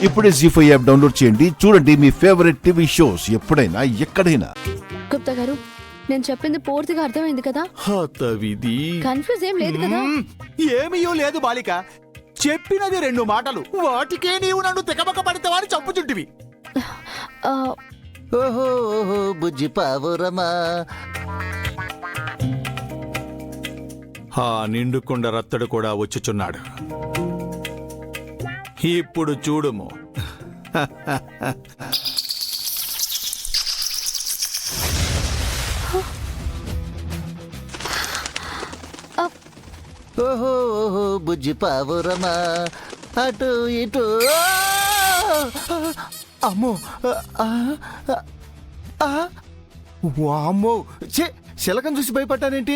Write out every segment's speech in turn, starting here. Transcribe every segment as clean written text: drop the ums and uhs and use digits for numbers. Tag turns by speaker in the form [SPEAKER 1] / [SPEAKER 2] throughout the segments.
[SPEAKER 1] ఇప్పుడే జీ5 app download చేయండి. చూడండి మీ ఫేవరెట్ టీవీ షోస్ ఎప్పుడైనా ఎక్కడైనా.
[SPEAKER 2] గుప్తా గారు, నేను చెప్పింది పూర్తిగా అర్థమైంది కదా?
[SPEAKER 3] హతవిధి.
[SPEAKER 2] కన్ఫ్యూజ్ ఏం లేదు కదా?
[SPEAKER 3] ఏమీయో లేదు బాలిక. చెప్పినది 2 మాటలు, వాటికే నీవు నన్ను తెగబక పడితేవాని చంపుచుంటివి.
[SPEAKER 4] ఓహో ఓహో బుజ్జి పావురమా.
[SPEAKER 3] ఆ నిండుకొండ రత్తడు కూడా వచ్చుచున్నాడు. ఇప్పుడు చూడుము.
[SPEAKER 4] ఓహో ఓహో బుజ్జి పావురమా, అటు ఇటు.
[SPEAKER 3] అమ్మో, వామ్మో, శిలకం చూసి భయపడ్డానేంటి?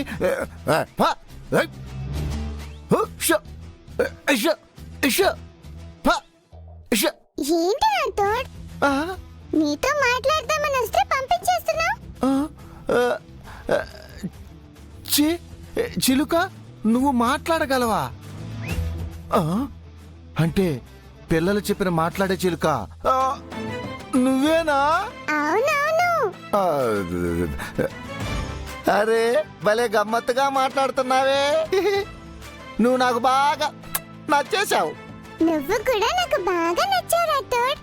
[SPEAKER 5] ఏంటి రాథోడ్? నీతో మాట్లాడదామని వస్తే పంపించేస్తున్నా.
[SPEAKER 3] చిలుక, నువ్వు మాట్లాడగలవా? అంటే పిల్లలు చెప్పిన మాట్లాడే చిలుక నువ్వేనా?
[SPEAKER 5] అవునవును.
[SPEAKER 4] అరే భలే గమ్మత్తుగా మాట్లాడుతున్నావే. నువ్వు నాకు బాగా నచ్చేశావు.
[SPEAKER 5] నువ్వు కూడా నాకు బాగా నచ్చావు రాథోడ్.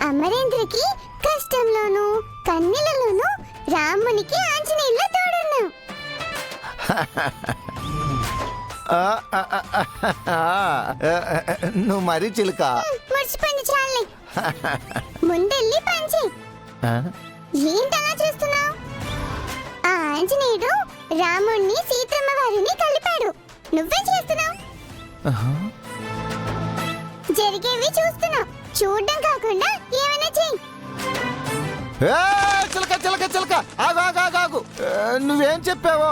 [SPEAKER 5] అమరేంద్రకి కష్టంలోను కన్నీళ్ళలోను రామునికి ఆంజనేయుల్లో తోడున్నావు.
[SPEAKER 4] నువ్వు మరీ చిలుక.
[SPEAKER 5] మర్చిపోయింది చాలే. ముందెళ్ళి పంచి. ఏంటలా చూస్తున్నావు? ఆ ఆంజనేయుడు రాముణ్ణి సీతమ్మ వారిని కలిపాడు. నువ్వే చేస్తున్నావు. జరిగేవి చూస్తున్నావు. చూడడం కాకుండా ఏమైనా చెయ్యి.
[SPEAKER 4] చిలక చిలక చిలక, ఆగు ఆగు ఆగు ఆగు. నువ్వేం చెప్పావో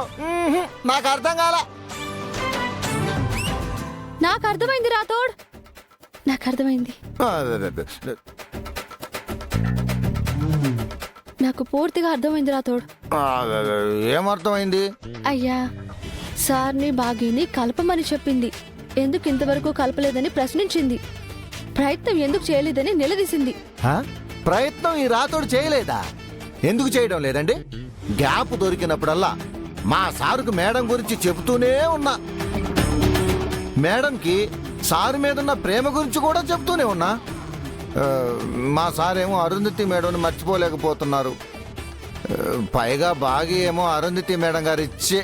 [SPEAKER 4] నాకు అర్థం కాల.
[SPEAKER 2] నాకు అర్థమైంది రాథోడ్, నాకు అర్థమైంది. నాకు పూర్తిగా అర్థమైంది రాథోడ్.
[SPEAKER 4] ఏమర్థమైంది?
[SPEAKER 2] అయ్యా, సార్ని బాగీని కలపమని చెప్పింది. ఎందుకు ఇంతవరకు కలపలేదని ప్రశ్నించింది. ప్రయత్నం ఎందుకు చేయలేదని నిలదీసింది.
[SPEAKER 4] ప్రయత్నం ఈ రాతోడు చేయలేదా? ఎందుకు చేయడం లేదండి? గ్యాప్ దొరికినప్పుడల్లా మా సారుకు మేడం గురించి చెబుతూనే ఉన్నా. మేడంకి సారు మీద ఉన్న ప్రేమ గురించి కూడా చెప్తూనే ఉన్నా. మా సారేమో అరుంధతి మేడంని మర్చిపోలేకపోతున్నారు. పైగా బాగా ఏమో అరుంధతి మేడం గారు ఇచ్చే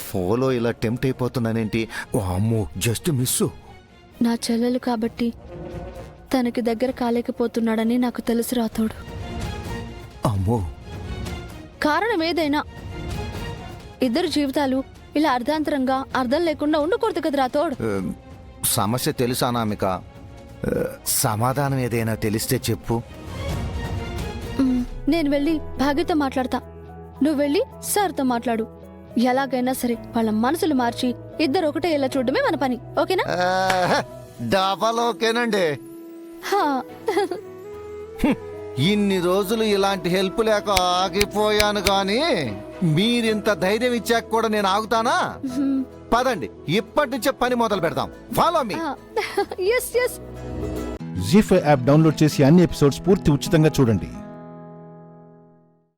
[SPEAKER 4] ఫోలో ఇలా టెంప్ట్ అయిపోతున్నానేంటి? అమ్మో, జస్ట్ మిస్సు.
[SPEAKER 2] నా చెల్లెలు కాబట్టి తనకి దగ్గర కాలేకపోతున్నాడని నాకు తెలుసు రాథోడ్.
[SPEAKER 4] అమ్మో,
[SPEAKER 2] కారణం ఏదైనా ఇద్దరు జీవితాలు ఇలా అర్ధాంతరంగా అర్థం లేకుండా ఉండకూడదు కదా రాథోడ్.
[SPEAKER 4] సమస్య తెలుసా అనామిక? సమాధానం ఏదైనా తెలిస్తే చెప్పు.
[SPEAKER 2] నేను వెళ్ళి భాగ్యతో మాట్లాడతా, నువ్వు వెళ్ళి సార్తో మాట్లాడు. ఎలాగైనా సరే వాళ్ళ మనసులు మార్చి ఇద్దరు ఒకటే ఇలా చూడడమే మన పని. ఓకేనా?
[SPEAKER 4] డబల్ ఓకేనండి.
[SPEAKER 2] హా.
[SPEAKER 4] ఇన్ని రోజులు ఇలాంటి హెల్ప్ లేక ఆగిపోయాను గాని మీరింత ధైర్యం ఇచ్చాక కూడా నేను ఆగుతానా? పదండి, ఇప్పటి నుంచే పని మొదలు పెడదాం. Follow me.
[SPEAKER 2] yes.
[SPEAKER 1] జీ5 యాప్ డౌన్లోడ్ చేసి అన్ని ఎపిసోడ్స్ పూర్తి ఉచితంగా చూడండి.